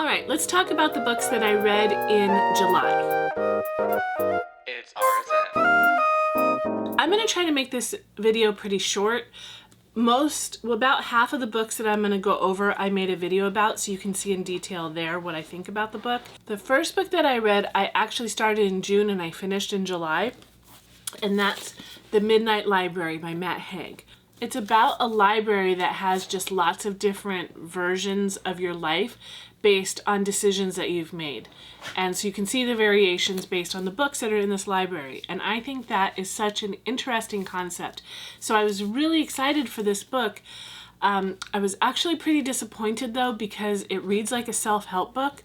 All right, let's talk about the books that I read in July. It's RSN. I'm going to try to make this video pretty short. About half of the books that I'm going to go over, I made a video about, so you can see in detail there what I think about the book. The first book that I read, I actually started in June and I finished in July, and that's The Midnight Library by Matt Haig. It's about a library that has just lots of different versions of your life based on decisions that you've made. And so you can see the variations based on the books that are in this library. And I think that is such an interesting concept. So I was really excited for this book. I was actually pretty disappointed though, because it reads like a self-help book.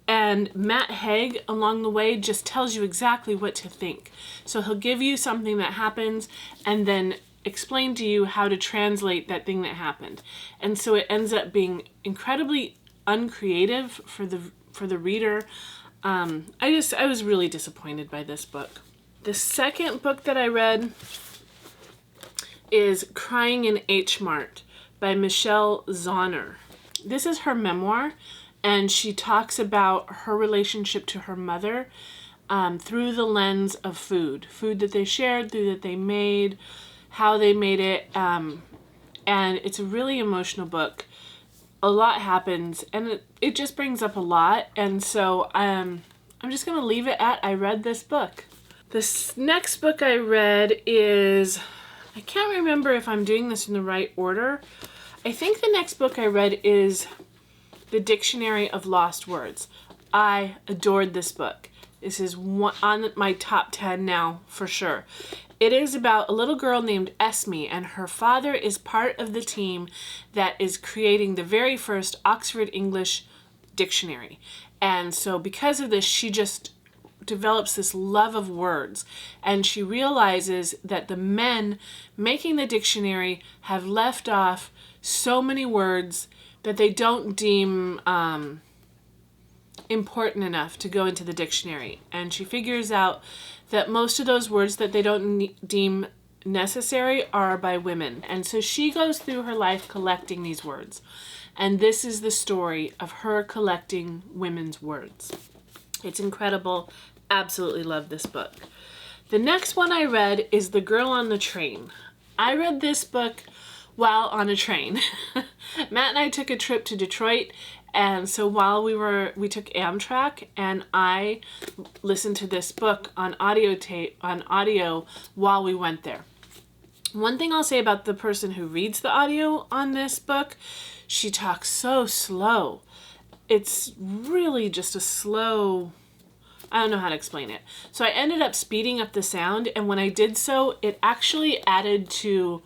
And Matt Haig along the way just tells you exactly what to think. So he'll give you something that happens and then explain to you how to translate that thing that happened. And so it ends up being incredibly uncreative for the reader. I was really disappointed by this book. The second book that I read is Crying in H Mart by Michelle Zauner. This is her memoir, and she talks about her relationship to her mother through the lens of food that they shared, food that they made, how they made it, and it's a really emotional book. A lot happens, and it just brings up a lot, and so I'm just going to leave it at I read this book. This next book I read is, I can't remember if I'm doing this in the right order. I think the next book I read is The Dictionary of Lost Words. I adored this book. This is on my top 10 now for sure. It is about a little girl named Esme, and her father is part of the team that is creating the very first Oxford English dictionary. And so because of this, she just develops this love of words, and she realizes that the men making the dictionary have left off so many words that they don't deem important enough to go into the dictionary. And she figures out that most of those words that they don't deem necessary are by women. And so she goes through her life collecting these words. And this is the story of her collecting women's words. It's incredible. Absolutely love this book. The next one I read is The Girl on the Train. I read this book while on a train. Matt and I took a trip to Detroit, and so while we took Amtrak, and I listened to this book on audio while we went there. One thing I'll say about the person who reads the audio on this book, she talks so slow. It's really just a slow, I don't know how to explain it. So I ended up speeding up the sound, and when I did so, it actually added to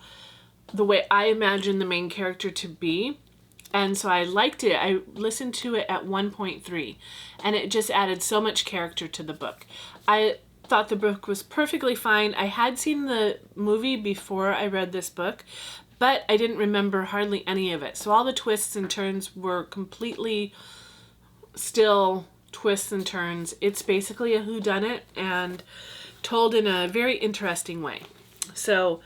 the way I imagine the main character to be. And so I liked it. I listened to it at 1.3, and it just added so much character to the book. I thought the book was perfectly fine. I had seen the movie before I read this book, but I didn't remember hardly any of it. So all the twists and turns were completely still twists and turns. It's basically a whodunit and told in a very interesting way. So,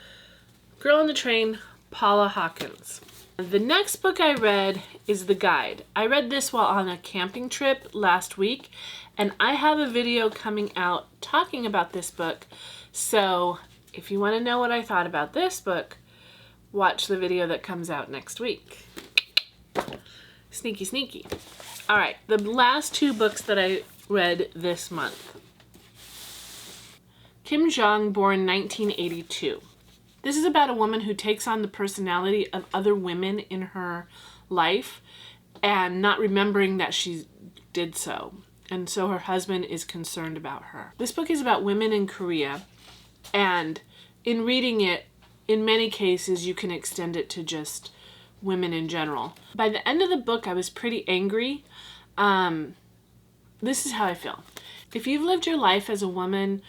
Girl on the Train, Paula Hawkins. The next book I read is The Guide. I read this while on a camping trip last week, and I have a video coming out talking about this book. So if you want to know what I thought about this book, watch the video that comes out next week. Sneaky, sneaky. All right, the last two books that I read this month. Kim Jong, born 1982. This is about a woman who takes on the personality of other women in her life and not remembering that she did so. And so her husband is concerned about her. This book is about women in Korea, and in reading it, in many cases, you can extend it to just women in general. By the end of the book, I was pretty angry. This is how I feel. If you've lived your life as a woman,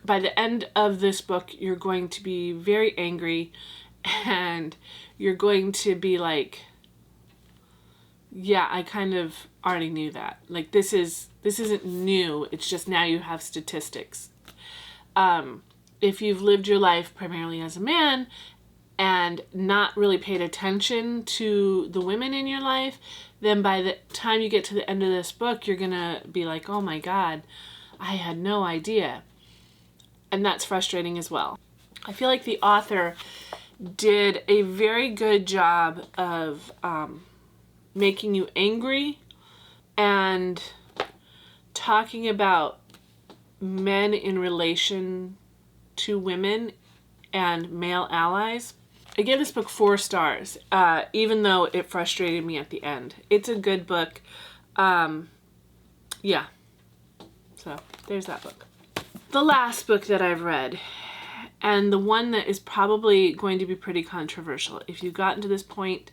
by the end of this book, you're going to be very angry, and you're going to be like, yeah, I kind of already knew that. Like, this isn't new. It's just now you have statistics. If you've lived your life primarily as a man and not really paid attention to the women in your life, then by the time you get to the end of this book, you're gonna be like, oh my God, I had no idea. And that's frustrating as well. I feel like the author did a very good job of making you angry and talking about men in relation to women and male allies. I gave this book 4 stars, even though it frustrated me at the end. It's a good book. Yeah. So there's that book. The last book that I've read, and the one that is probably going to be pretty controversial. If you've gotten to this point,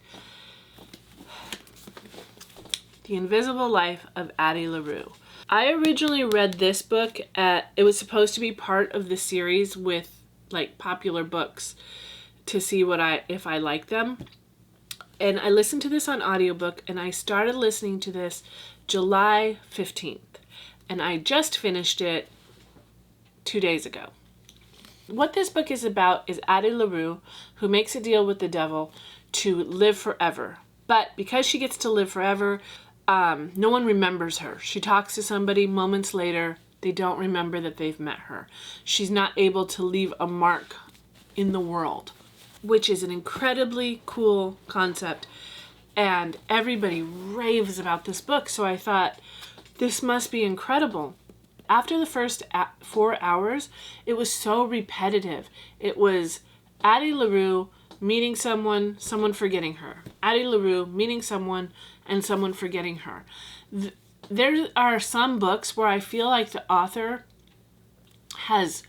The Invisible Life of Addie LaRue. I originally read this book it was supposed to be part of the series with like popular books to see if I like them. And I listened to this on audiobook, and I started listening to this July 15th. And I just finished it 2 days ago. What this book is about is Addie LaRue, who makes a deal with the devil to live forever. But because she gets to live forever, no one remembers her. She talks to somebody moments later. They don't remember that they've met her. She's not able to leave a mark in the world, which is an incredibly cool concept. And everybody raves about this book. So I thought, this must be incredible. After the first 4 hours, it was so repetitive. It was Addie LaRue meeting someone forgetting her. Addie LaRue meeting someone, and someone forgetting her. There are some books where I feel like the author has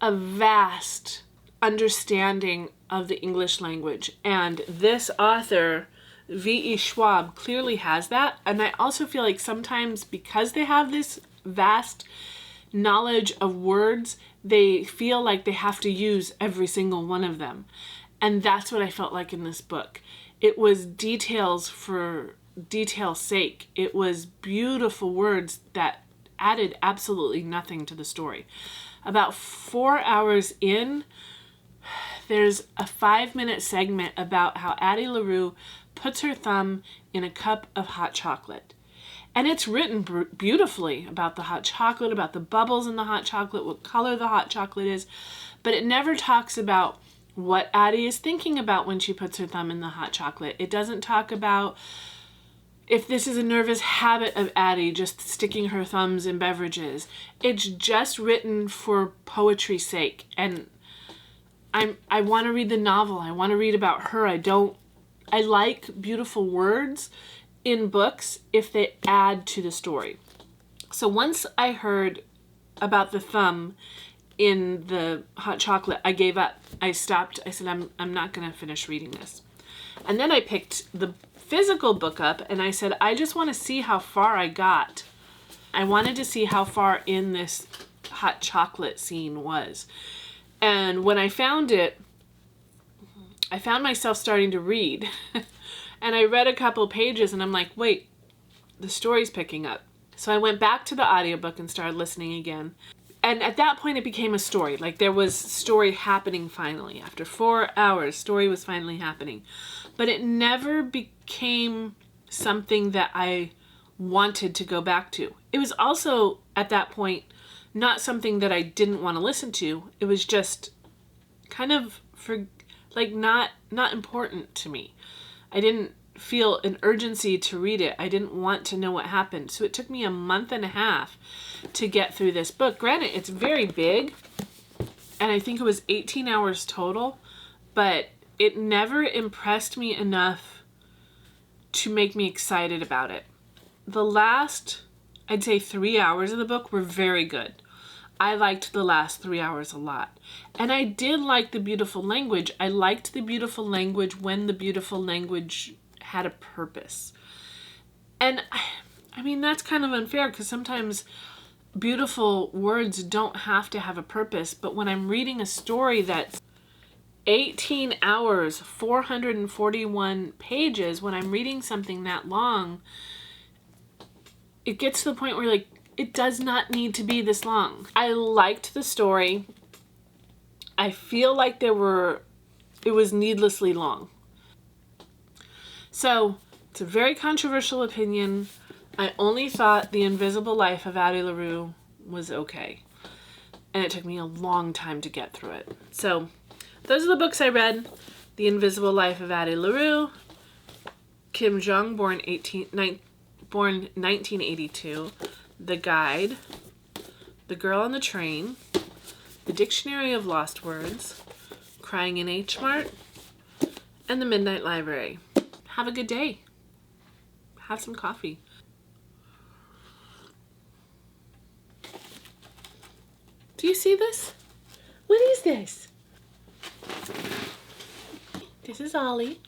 a vast understanding of the English language. And this author, V.E. Schwab, clearly has that. And I also feel like sometimes because they have this vast knowledge of words, they feel like they have to use every single one of them. And that's what I felt like in this book. It was details for detail's sake. It was beautiful words that added absolutely nothing to the story. About 4 hours in, there's a 5-minute segment about how Addie LaRue puts her thumb in a cup of hot chocolate. And it's written beautifully about the hot chocolate, about the bubbles in the hot chocolate, what color the hot chocolate is. But it never talks about what Addie is thinking about when she puts her thumb in the hot chocolate. It doesn't talk about if this is a nervous habit of Addie just sticking her thumbs in beverages. It's just written for poetry's sake. And I want to read the novel. I want to read about her. I like beautiful words in books if they add to the story. So once I heard about the thumb in the hot chocolate, I gave up. I stopped. I said, I'm not going to finish reading this. And then I picked the physical book up and I said, I just want to see how far I got. I wanted to see how far in this hot chocolate scene was. And when I found it, I found myself starting to read. And I read a couple pages and I'm like, wait, the story's picking up. So I went back to the audiobook and started listening again. And at that point it became a story. Like there was story happening finally. After 4 hours, story was finally happening. But it never became something that I wanted to go back to. It was also at that point not something that I didn't want to listen to. It was just kind of not important to me. I didn't feel an urgency to read it. I didn't want to know what happened. So it took me a month and a half to get through this book. Granted, it's very big, and I think it was 18 hours total, but it never impressed me enough to make me excited about it. The last, I'd say 3 hours of the book were very good. I liked the last 3 hours a lot. And I did like the beautiful language. I liked the beautiful language when the beautiful language had a purpose. And I mean, that's kind of unfair because sometimes beautiful words don't have to have a purpose. But when I'm reading a story that's 18 hours, 441 pages, when I'm reading something that long, it gets to the point where like, it does not need to be this long. I liked the story. I feel like there were it was needlessly long. So, it's a very controversial opinion. I only thought The Invisible Life of Addie LaRue was okay. And it took me a long time to get through it. So, those are the books I read. The Invisible Life of Addie LaRue, Kim Jong, born 1982, The Guide, The Girl on the Train, The Dictionary of Lost Words, Crying in H Mart, and The Midnight Library. Have a good day. Have some coffee. Do you see this? What is this? This is Ollie.